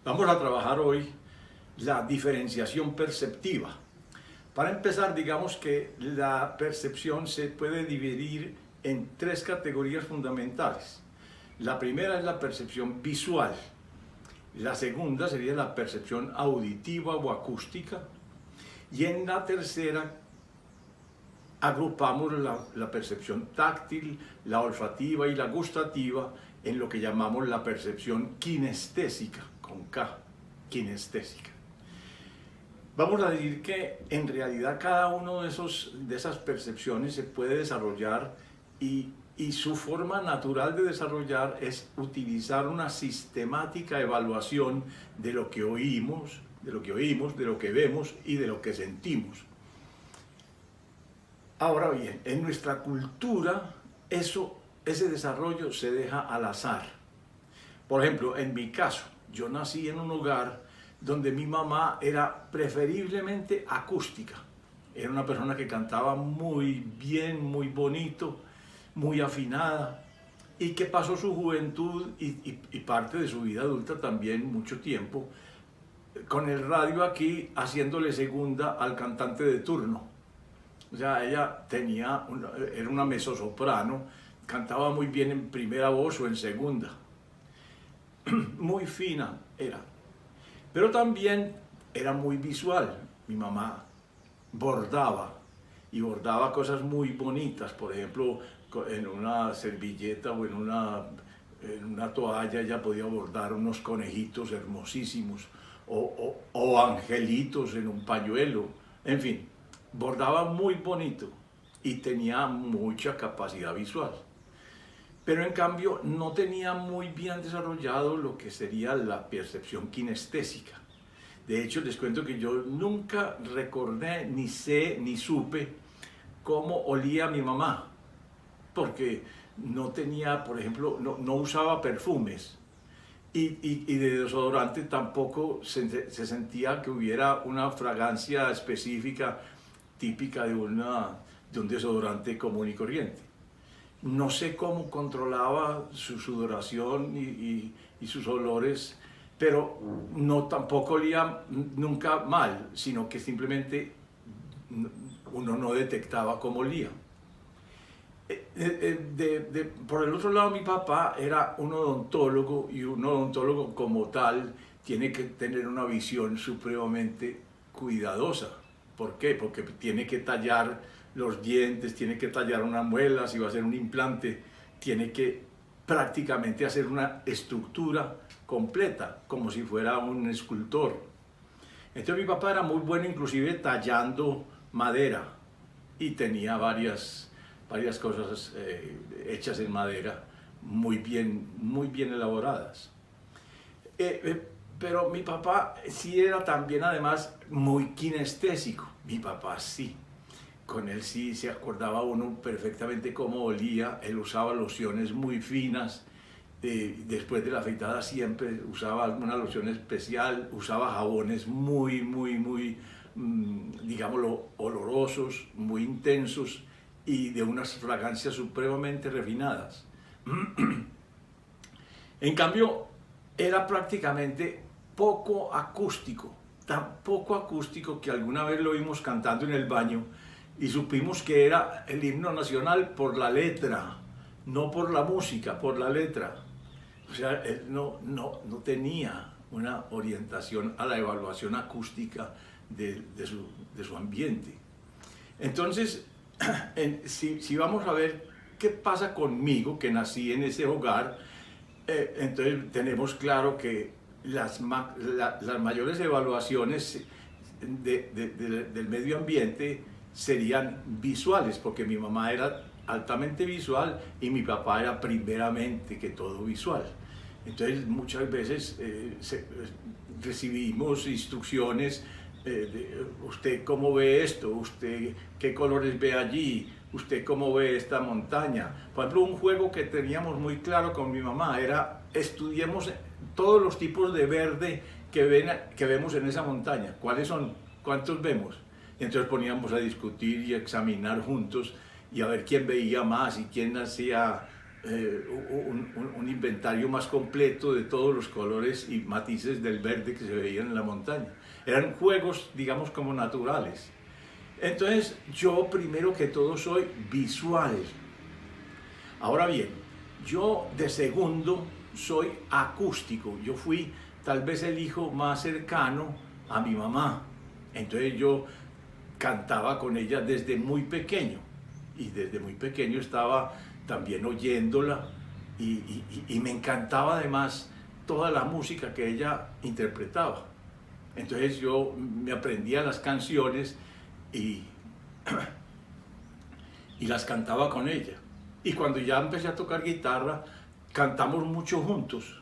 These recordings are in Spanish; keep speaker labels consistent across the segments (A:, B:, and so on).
A: Vamos a trabajar hoy la diferenciación perceptiva. Para empezar, digamos que la percepción se puede dividir en tres categorías fundamentales. La primera es la percepción visual, la segunda sería la percepción auditiva o acústica, y en la tercera agrupamos la percepción táctil, la olfativa y la gustativa en lo que llamamos la percepción kinestésica, con K, kinestésica. Vamos a decir que en realidad cada uno de esas percepciones se puede desarrollar y su forma natural de desarrollar es utilizar una sistemática evaluación de lo que oímos, de lo que vemos y de lo que sentimos. Ahora bien, en nuestra cultura ese desarrollo se deja al azar. Por ejemplo, en mi caso, yo nací en un hogar donde mi mamá era preferiblemente acústica. Era una persona que cantaba muy bien, muy bonito, muy afinada, y que pasó su juventud y parte de su vida adulta también, mucho tiempo, con el radio aquí haciéndole segunda al cantante de turno. O sea, ella era una mezzosoprano, cantaba muy bien en primera voz o en segunda. Muy fina era. Pero también era muy visual. Mi mamá bordaba, y bordaba cosas muy bonitas. Por ejemplo, en una servilleta o en una toalla ella podía bordar unos conejitos hermosísimos o angelitos en un pañuelo. En fin, bordaba muy bonito y tenía mucha capacidad visual. Pero en cambio no tenía muy bien desarrollado lo que sería la percepción kinestésica. De hecho, les cuento que yo nunca recordé, ni sé, ni supe cómo olía mi mamá, porque no tenía, por ejemplo, no usaba perfumes y de desodorante tampoco se sentía que hubiera una fragancia específica típica de un desodorante común y corriente. No sé cómo controlaba su sudoración y sus olores, pero tampoco olía nunca mal, sino que simplemente uno no detectaba cómo olía. Por el otro lado, mi papá era un odontólogo, y un odontólogo como tal tiene que tener una visión supremamente cuidadosa. ¿Por qué? Porque tiene que tallar los dientes, tiene que tallar una muela, si va a hacer un implante, tiene que prácticamente hacer una estructura completa, como si fuera un escultor. Entonces mi papá era muy bueno inclusive tallando madera, y tenía varias cosas hechas en madera muy bien elaboradas. Pero mi papá sí era también además muy kinestésico. Mi papá sí. Con él sí se acordaba uno perfectamente cómo olía. Él usaba lociones muy finas. Después de la afeitada siempre usaba alguna loción especial. Usaba jabones muy, digámoslo, olorosos, muy intensos y de unas fragancias supremamente refinadas. En cambio, era prácticamente poco acústico. Tan poco acústico que alguna vez lo vimos cantando en el baño y supimos que era el himno nacional por la letra, no por la música, por la letra. O sea, él no tenía una orientación a la evaluación acústica de su ambiente. Entonces, si vamos a ver qué pasa conmigo, que nací en ese hogar, entonces tenemos claro que las mayores evaluaciones del medio ambiente serían visuales, porque mi mamá era altamente visual y mi papá era primeramente que todo visual. Entonces muchas veces recibimos instrucciones usted cómo ve esto, usted qué colores ve allí, usted cómo ve esta montaña. Por ejemplo, un juego que teníamos muy claro con mi mamá era: estudiemos todos los tipos de verde que vemos en esa montaña. ¿Cuáles son? ¿Cuántos vemos? Y entonces poníamos a discutir y a examinar juntos y a ver quién veía más y quién hacía un inventario más completo de todos los colores y matices del verde que se veían en la montaña. Eran juegos, digamos, como naturales. Entonces, yo primero que todo soy visual. Ahora bien, yo de segundo soy acústico. Yo fui tal vez el hijo más cercano a mi mamá. Entonces yo cantaba con ella desde muy pequeño. Y desde muy pequeño estaba también oyéndola. Y me encantaba además toda la música que ella interpretaba. Entonces yo me aprendía las canciones y, y las cantaba con ella. Y cuando ya empecé a tocar guitarra, cantamos mucho juntos.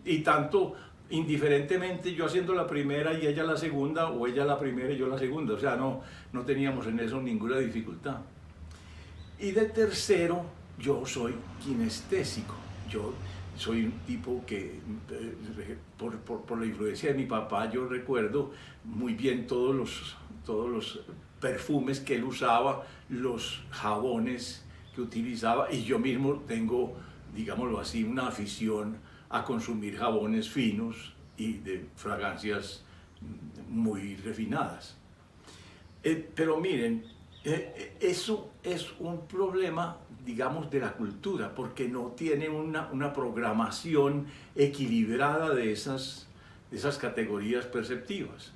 A: Y tanto, indiferentemente, yo haciendo la primera y ella la segunda, o ella la primera y yo la segunda. O sea, no teníamos en eso ninguna dificultad. Y de tercero, yo soy kinestésico. Yo soy un tipo que, por la influencia de mi papá, yo recuerdo muy bien todos los perfumes que él usaba, los jabones que utilizaba, y yo mismo tengo, digámoslo así, una afición a consumir jabones finos y de fragancias muy refinadas. Pero miren, eso es un problema, digamos, de la cultura, porque no tiene una programación equilibrada de esas categorías perceptivas.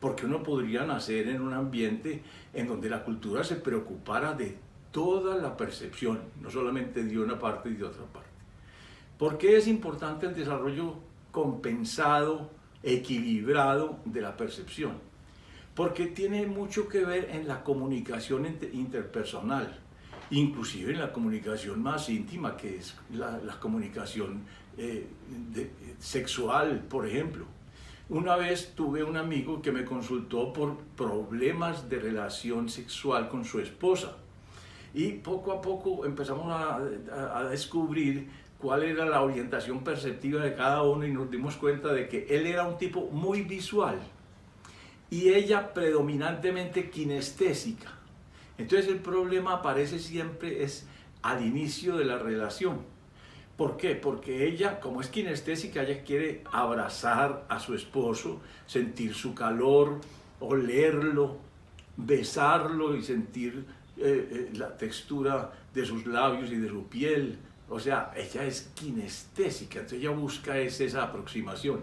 A: Porque uno podría nacer en un ambiente en donde la cultura se preocupara de toda la percepción, no solamente de una parte y de otra parte. ¿Por qué es importante el desarrollo compensado, equilibrado de la percepción? Porque tiene mucho que ver en la comunicación interpersonal, inclusive en la comunicación más íntima, que es la comunicación sexual, por ejemplo. Una vez tuve un amigo que me consultó por problemas de relación sexual con su esposa. Y poco a poco empezamos a descubrir cuál era la orientación perceptiva de cada uno y nos dimos cuenta de que él era un tipo muy visual y ella predominantemente kinestésica. Entonces el problema aparece siempre es al inicio de la relación. ¿Por qué? Porque ella, como es kinestésica, ella quiere abrazar a su esposo, sentir su calor, olerlo, besarlo y sentir la textura de sus labios y de su piel. O sea, ella es kinestésica, entonces ella busca esa aproximación.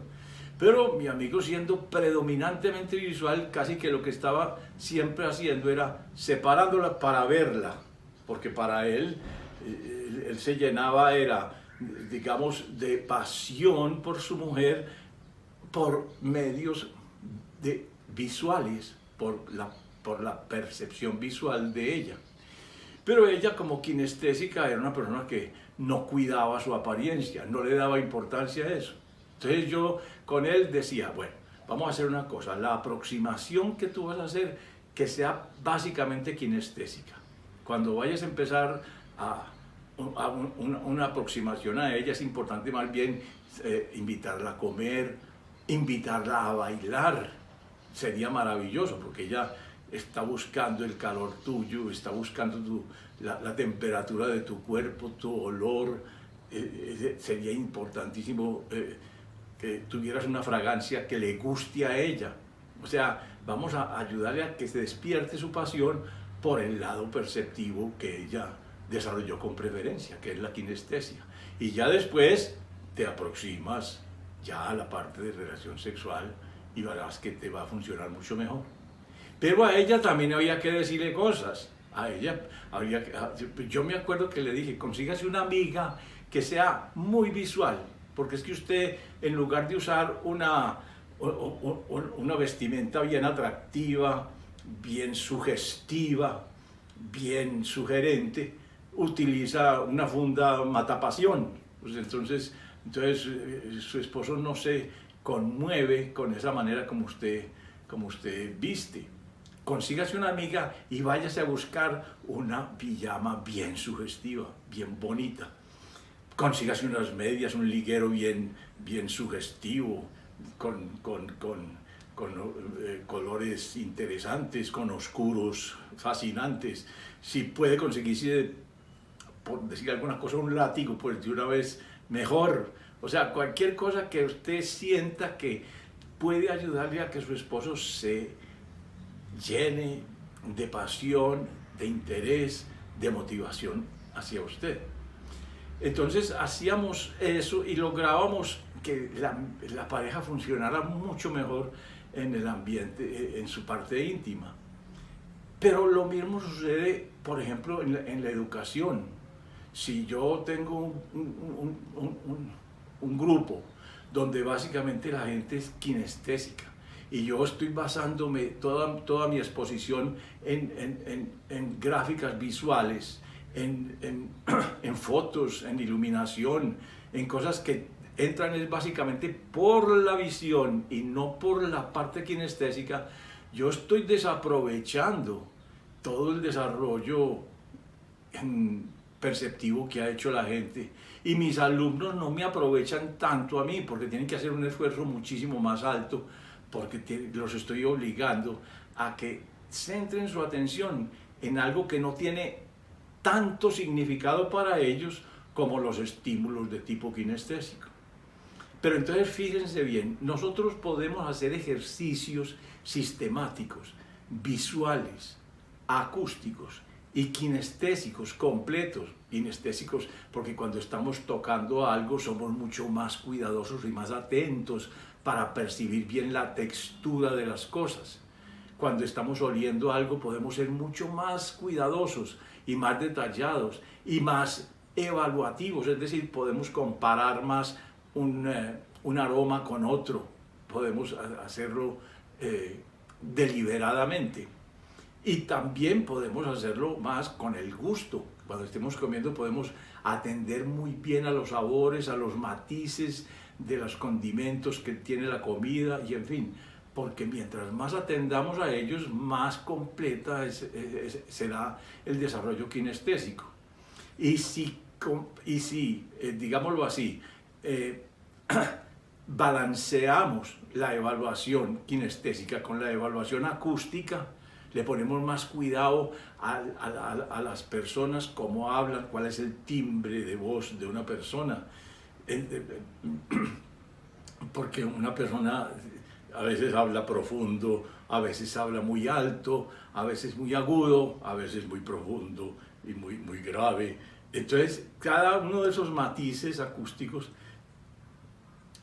A: Pero mi amigo, siendo predominantemente visual, casi que lo que estaba siempre haciendo era separándola para verla, porque para él se llenaba, digamos, de pasión por su mujer por medios visuales, por la percepción visual de ella. Pero ella, como kinestésica, era una persona que no cuidaba su apariencia, no le daba importancia a eso. Entonces yo con él decía, bueno, vamos a hacer una cosa, la aproximación que tú vas a hacer, que sea básicamente kinestésica. Cuando vayas a empezar una aproximación a ella, es importante más bien invitarla a comer, invitarla a bailar. Sería maravilloso, porque ella está buscando el calor tuyo, está buscando la temperatura de tu cuerpo, tu olor. Sería importantísimo que tuvieras una fragancia que le guste a ella. O sea, vamos a ayudarle a que se despierte su pasión por el lado perceptivo que ella desarrolló con preferencia, que es la kinestesia. Y ya después te aproximas ya a la parte de relación sexual y verás que te va a funcionar mucho mejor. Pero a ella también había que decirle cosas. A ella yo me acuerdo que le dije, consígase una amiga que sea muy visual, porque es que usted, en lugar de usar una vestimenta bien atractiva, bien sugestiva, bien sugerente, utiliza una funda matapasión. Pues entonces su esposo no se conmueve con esa manera como usted viste. Consígase una amiga y váyase a buscar una pijama bien sugestiva, bien bonita. Consígase unas medias, un liguero bien sugestivo, con colores interesantes, con oscuros fascinantes. Si puede conseguirse por decir alguna cosa, un látigo, pues de una vez mejor. O sea, cualquier cosa que usted sienta que puede ayudarle a que su esposo se llene de pasión, de interés, de motivación hacia usted. Entonces hacíamos eso y lográbamos que la pareja funcionara mucho mejor en el ambiente, en su parte íntima. Pero lo mismo sucede, por ejemplo, en la educación. Si yo tengo un grupo donde básicamente la gente es kinestésica y yo estoy basándome toda mi exposición en gráficas visuales, en fotos, en iluminación, en cosas que entran es básicamente por la visión y no por la parte kinestésica, yo estoy desaprovechando todo el desarrollo perceptivo que ha hecho la gente, y mis alumnos no me aprovechan tanto a mí porque tienen que hacer un esfuerzo muchísimo más alto, porque los estoy obligando a que centren su atención en algo que no tiene tanto significado para ellos como los estímulos de tipo kinestésico. Pero entonces fíjense bien, nosotros podemos hacer ejercicios sistemáticos, visuales, acústicos y kinestésicos completos. Kinestésicos porque cuando estamos tocando algo somos mucho más cuidadosos y más atentos para percibir bien la textura de las cosas. Cuando estamos oliendo algo podemos ser mucho más cuidadosos y más detallados y más evaluativos, es decir, podemos comparar más un aroma con otro, podemos hacerlo deliberadamente. Y también podemos hacerlo más con el gusto. Cuando estemos comiendo podemos atender muy bien a los sabores, a los matices de los condimentos que tiene la comida y en fin, porque mientras más atendamos a ellos, más completa será el desarrollo kinestésico. Y si digámoslo así, balanceamos la evaluación kinestésica con la evaluación acústica, le ponemos más cuidado a las personas, cómo hablan, cuál es el timbre de voz de una persona. Porque una persona a veces habla profundo, a veces habla muy alto, a veces muy agudo, a veces muy profundo y muy grave. Entonces, cada uno de esos matices acústicos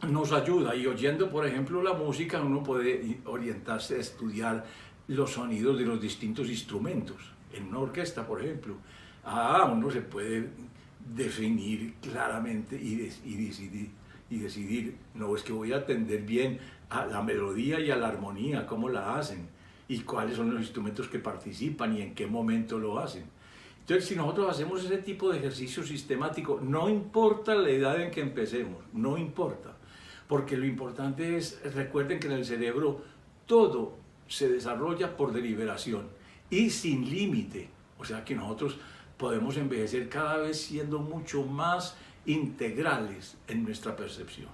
A: nos ayuda. Y oyendo, por ejemplo, la música, uno puede orientarse a estudiar los sonidos de los distintos instrumentos. En una orquesta, por ejemplo, uno se puede definir claramente y decidir, no, es que voy a atender bien a la melodía y a la armonía, cómo la hacen, y cuáles son los instrumentos que participan y en qué momento lo hacen. Entonces, si nosotros hacemos ese tipo de ejercicio sistemático, no importa la edad en que empecemos, no importa, porque lo importante es, recuerden que en el cerebro todo se desarrolla por deliberación y sin límite, o sea que nosotros podemos envejecer cada vez siendo mucho más integrales en nuestra percepción.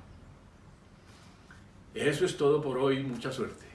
A: Eso es todo por hoy, mucha suerte.